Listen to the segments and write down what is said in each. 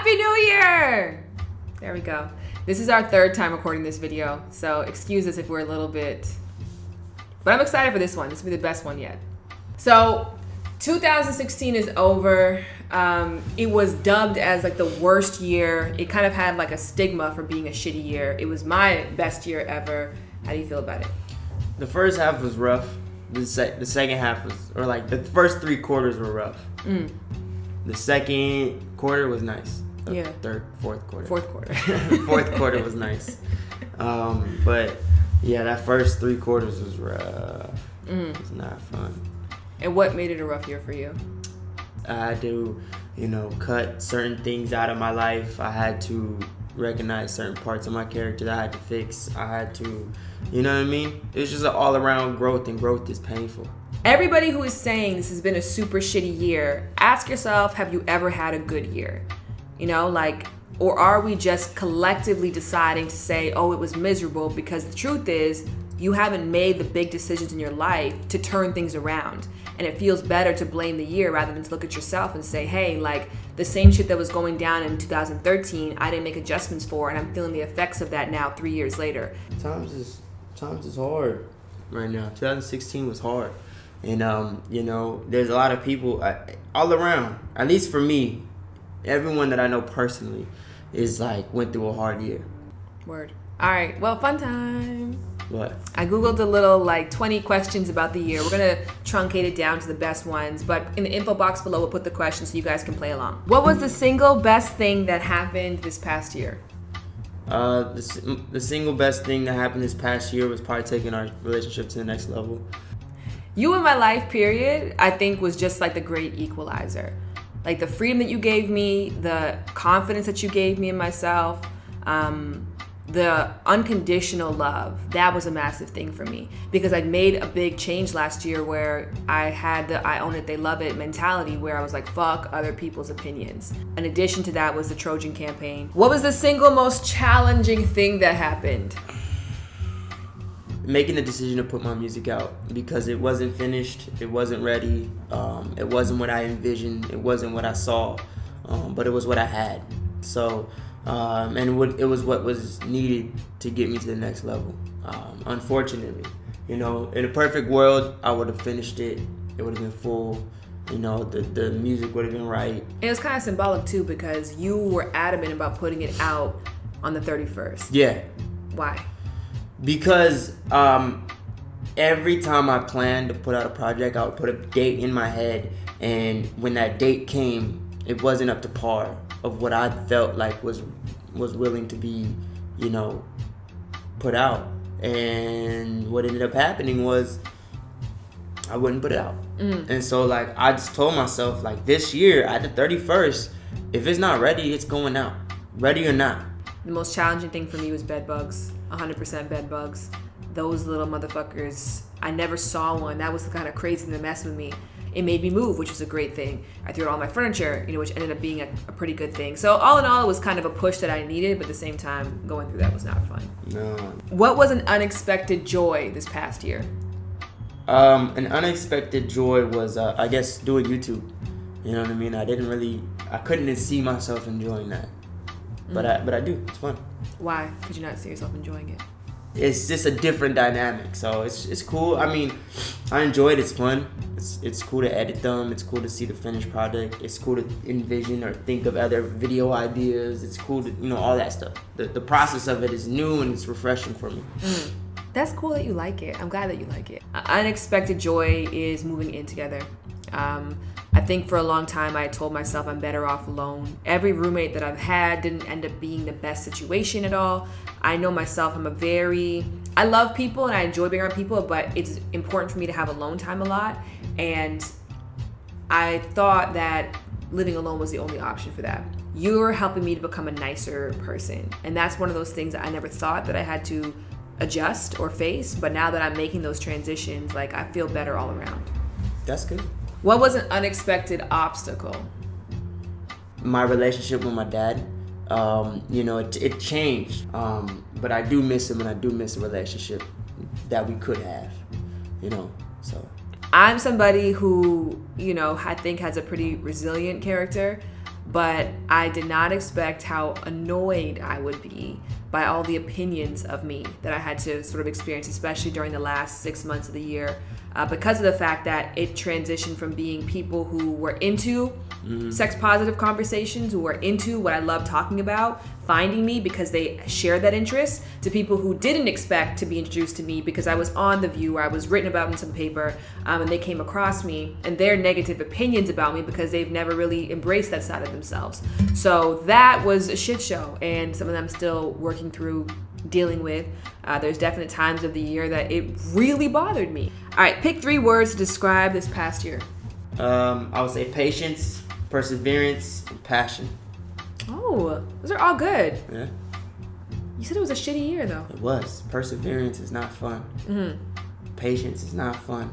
Happy New Year! There we go. This is our third time recording this video, so excuse us if we're a little bit... But I'm excited for this one. This will be the best one yet. So, 2016 is over. It was dubbed as like the worst year. It kind of had like a stigma for being a shitty year. It was my best year ever. How do you feel about it? The first half was rough. The second half was, or like the first 3 quarters were rough. The second quarter was nice. Fourth quarter. Fourth quarter was nice. But yeah, that first 3 quarters was rough. It was not fun. And what made it a rough year for you? I had to, cut certain things out of my life. I had to recognize certain parts of my character that I had to fix. I had to, you know what I mean? It was just an all-around growth, and growth is painful. Everybody who is saying this has been a super shitty year, ask yourself, have you ever had a good year? Or are we just collectively deciding to say, oh, it was miserable? Because the truth is, you haven't made the big decisions in your life to turn things around. And it feels better to blame the year rather than to look at yourself and say, hey, the same shit that was going down in 2013, I didn't make adjustments for, and I'm feeling the effects of that now 3 years later. Times is hard right now. 2016 was hard. And, there's a lot of people all around, at least for me, everyone that I know personally is went through a hard year. Word. All right, well, fun time. What? I Googled a little 20 questions about the year. We're gonna truncate it down to the best ones, but in the info box below, we'll put the questions so you guys can play along. What was the single best thing that happened this past year? The single best thing that happened this past year was probably taking our relationship to the next level. You in my life, period, I think was just the great equalizer. The freedom that you gave me, the confidence that you gave me in myself, the unconditional love, that was a massive thing for me. Because I'd made a big change last year where I had the I own it, they love it mentality, where I was like, fuck other people's opinions. In addition to that was the Trojan campaign. What was the single most challenging thing that happened? Making the decision to put my music out, because it wasn't finished, it wasn't ready, it wasn't what I envisioned, it wasn't what I saw, but it was what I had. So, it was what was needed to get me to the next level. Unfortunately, in a perfect world, I would have finished it. It would have been full. The music would have been right. It was kind of symbolic too, because you were adamant about putting it out on the 31st. Yeah. Why? Because every time I planned to put out a project, I would put a date in my head, and when that date came, it wasn't up to par of what I felt like was willing to be, put out. And what ended up happening was I wouldn't put it out. And so I just told myself this year at the 31st, if it's not ready, it's going out, ready or not. The most challenging thing for me was bed bugs. 100% bed bugs. Those little motherfuckers, I never saw one. That was the kind of crazy thing that messed with me. It made me move, which was a great thing. I threw out all my furniture, which ended up being a pretty good thing. So all in all, it was kind of a push that I needed, but at the same time, going through that was not fun. No. What was an unexpected joy this past year? An unexpected joy was, I guess, doing YouTube. You know what I mean? I couldn't see myself enjoying that. But I do. It's fun. Why could you not see yourself enjoying it? It's just a different dynamic, so it's cool. I mean, I enjoy it. It's fun. It's cool to edit them. It's cool to see the finished product. It's cool to envision or think of other video ideas. It's cool to all that stuff. The process of it is new and it's refreshing for me. That's cool that you like it. I'm glad that you like it. Unexpected joy is moving in together. I think for a long time I told myself I'm better off alone. Every roommate that I've had didn't end up being the best situation at all. I know myself, I love people and I enjoy being around people, but it's important for me to have alone time a lot. And I thought that living alone was the only option for that. You're helping me to become a nicer person. And that's one of those things that I never thought that I had to adjust or face. But now that I'm making those transitions, I feel better all around. That's good. What was an unexpected obstacle? My relationship with my dad. It changed. But I do miss him, and I do miss a relationship that we could have. So. I'm somebody who, I think has a pretty resilient character. but I did not expect how annoyed I would be by all the opinions of me that I had to sort of experience, especially during the last 6 months of the year, because of the fact that it transitioned from being people who were into sex positive conversations, who were into what I love talking about, finding me because they shared that interest, to people who didn't expect to be introduced to me because I was on The View or I was written about in some paper, and they came across me and their negative opinions about me because they've never really embraced that side of themselves. So that was a shit show, and some of them still working through dealing with. There's definite times of the year that it really bothered me. All right, pick 3 words to describe this past year. I would say patience, perseverance, and passion. Oh, those are all good. Yeah, You said it was a shitty year, though. it was. Perseverance is not fun. Patience is not fun.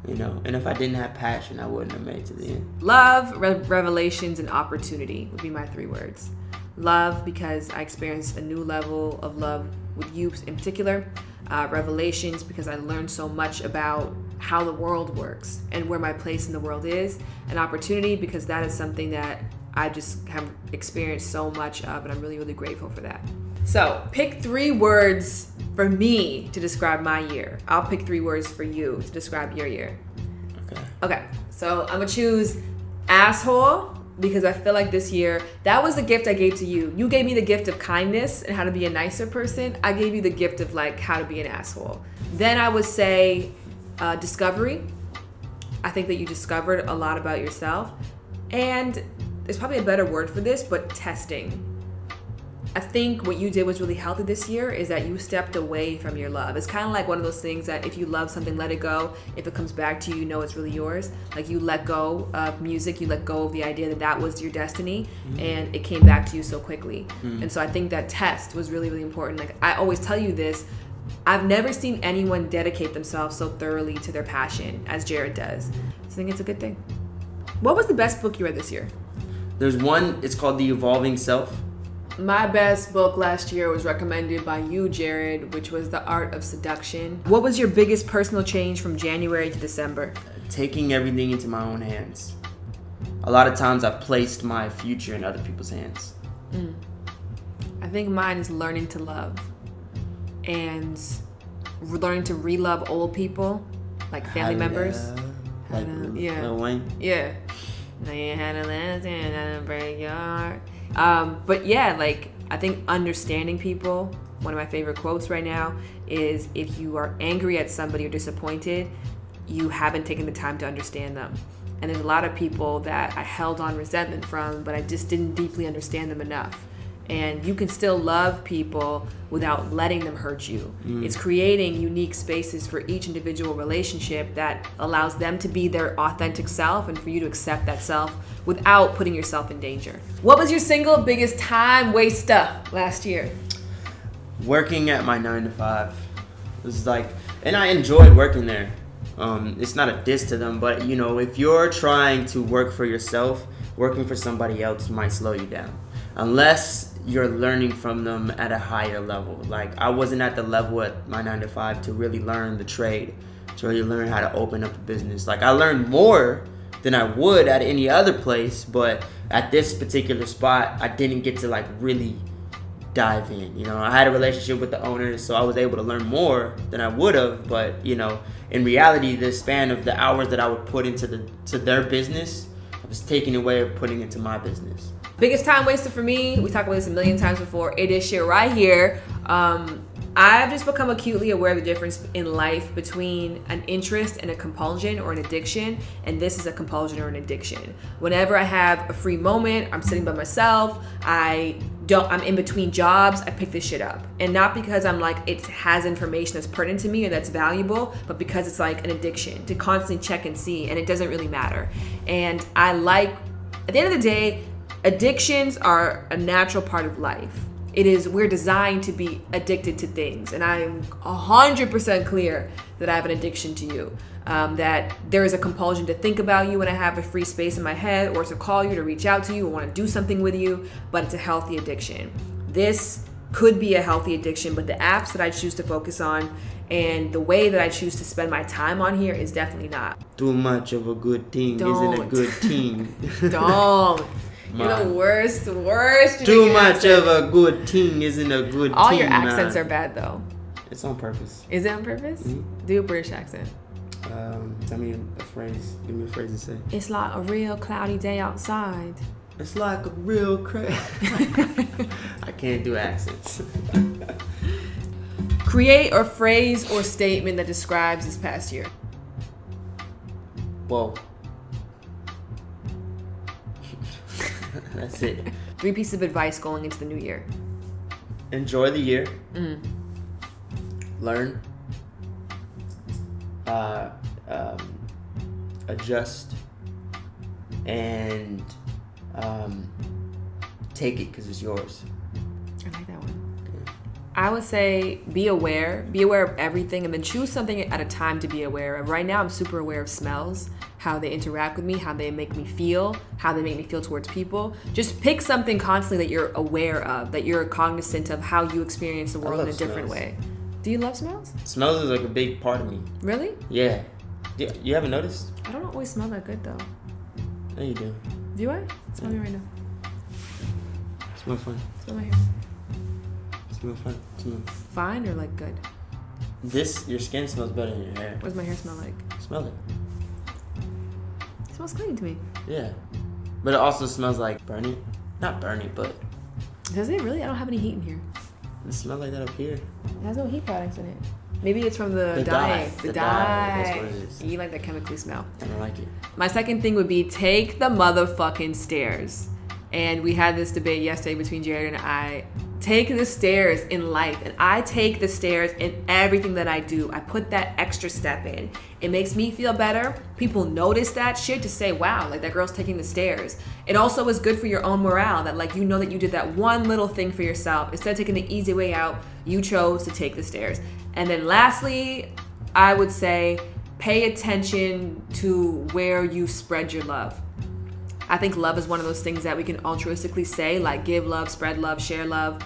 And if I didn't have passion, I wouldn't have made it to the end. Love, revelations, and opportunity would be my 3 words. Love, because I experienced a new level of love with you in particular. Revelations, because I learned so much about how the world works and where my place in the world is. And opportunity, because that is something that I just have experienced so much of, and I'm really, really grateful for that. So pick 3 words for me to describe my year. I'll pick 3 words for you to describe your year. Okay, so I'm gonna choose asshole, because I feel like this year, that was the gift I gave to you. You gave me the gift of kindness and how to be a nicer person. I gave you the gift of like how to be an asshole. Then I would say discovery. I think that you discovered a lot about yourself. And there's probably a better word for this, but testing. I think what you did was really healthy this year is that you stepped away from your love. It's kind of like one of those things that if you love something, let it go. If it comes back to you, you know it's really yours. Like you let go of music, you let go of the idea that that was your destiny, and it came back to you so quickly. And so I think that test was really, really important. Like I always tell you this, I've never seen anyone dedicate themselves so thoroughly to their passion as Jared does. So I think it's a good thing. What was the best book you read this year? There's one, it's called The Evolving Self. My best book last year was recommended by you, Jared, which was The Art of Seduction. What was your biggest personal change from January to December? Taking everything into my own hands. A lot of times I placed my future in other people's hands. I think mine is learning to love and learning to re-love old people, like family members. Like Lil Wayne. Yeah. Now you had a last and a break your heart. But yeah, like I think understanding people, one of my favorite quotes right now is, if you are angry at somebody or disappointed, you haven't taken the time to understand them. And there's a lot of people that I held on resentment from, but I just didn't deeply understand them enough. And you can still love people without letting them hurt you. It's creating unique spaces for each individual relationship that allows them to be their authentic self and for you to accept that self without putting yourself in danger. What was your single biggest time waster last year? Working at my 9 to 5. It was like, and I enjoyed working there. It's not a diss to them, but if you're trying to work for yourself, working for somebody else might slow you down. Unless you're learning from them at a higher level. Like I wasn't at the level at my 9 to 5 to really learn the trade, to really learn how to open up a business. Like I learned more than I would at any other place, but at this particular spot, I didn't get to like really dive in. I had a relationship with the owners, so I was able to learn more than I would have. But in reality, the span of the hours that I would put into their business, I was taking away of putting into my business. Biggest time waster for me, we talked about this a million times before, it is shit right here. I've just become acutely aware of the difference in life between an interest and a compulsion or an addiction, and this is a compulsion or an addiction. Whenever I have a free moment, I'm sitting by myself, I'm in between jobs, I pick this shit up. And not because I'm like, it has information that's pertinent to me or that's valuable, but because it's like an addiction to constantly check and see, and it doesn't really matter. And at the end of the day, addictions are a natural part of life. We're designed to be addicted to things. And I'm 100% clear that I have an addiction to you. That there is a compulsion to think about you when I have a free space in my head, or to call you, to reach out to you, or want to do something with you, but it's a healthy addiction. This could be a healthy addiction, but the apps that I choose to focus on and the way that I choose to spend my time on here is definitely not. Too much of a good thing isn't a good team. Don't. You're the worst. Too much of a good thing isn't a good All team, your accents man. are bad, though. It's on purpose. Is it on purpose? Mm-hmm. Do a British accent. Tell me a phrase. Give me a phrase to say. It's like a real cloudy day outside. It's like a real I can't do accents. Create a phrase or statement that describes this past year. Whoa. That's it. 3 pieces of advice going into the new year. Enjoy the year. Learn. Adjust. And take it because it's yours. I like that one. I would say be aware of everything, and then choose something at a time to be aware of. Right now, I'm super aware of smells, how they interact with me, how they make me feel towards people. Just pick something constantly that you're aware of, that you're cognizant of how you experience the world in a different way. Do you love smells? Smells is like a big part of me. Really? Yeah. You haven't noticed? I don't always smell that good though. No, you do. Do I? Smell me right now. Smell fun. Smell my hair. Smell fun. Smell. Fine or like good? Your skin smells better than your hair. What does my hair smell like? Smell it. It smells clean to me. Yeah. But it also smells like burnt. Not burnt, but Does it really? I don't have any heat in here. it smells like that up here. It has no heat products in it. Maybe it's from the dye. dye. The dye. That's what it is. You like that chemically smell. I don't like it. My second thing would be take the motherfucking stairs. And we had this debate yesterday between Jared and I. Take the stairs in life. And I take the stairs in everything that I do. I put that extra step in. It makes me feel better. People notice that shit to say, wow, like that girl's taking the stairs. It also is good for your own morale that like you know that you did that one little thing for yourself. Instead of taking the easy way out, you chose to take the stairs. And then lastly, I would say pay attention to where you spread your love. I think love is one of those things that we can altruistically say, like give love, spread love, share love.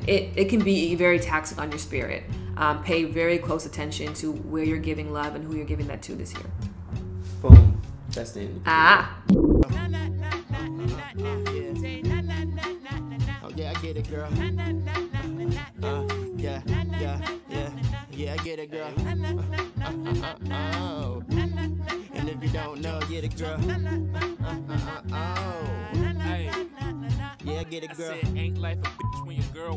It can be very taxing on your spirit. Pay very close attention to where you're giving love and who you're giving that to this year. Boom. That's the end. Ah. Oh yeah, I get it, girl. Yeah, I get it, girl. Oh. And if you don't know, get it, girl. Oh. Hey, Yeah, I get it, girl. I said, ain't life a bitch when your girl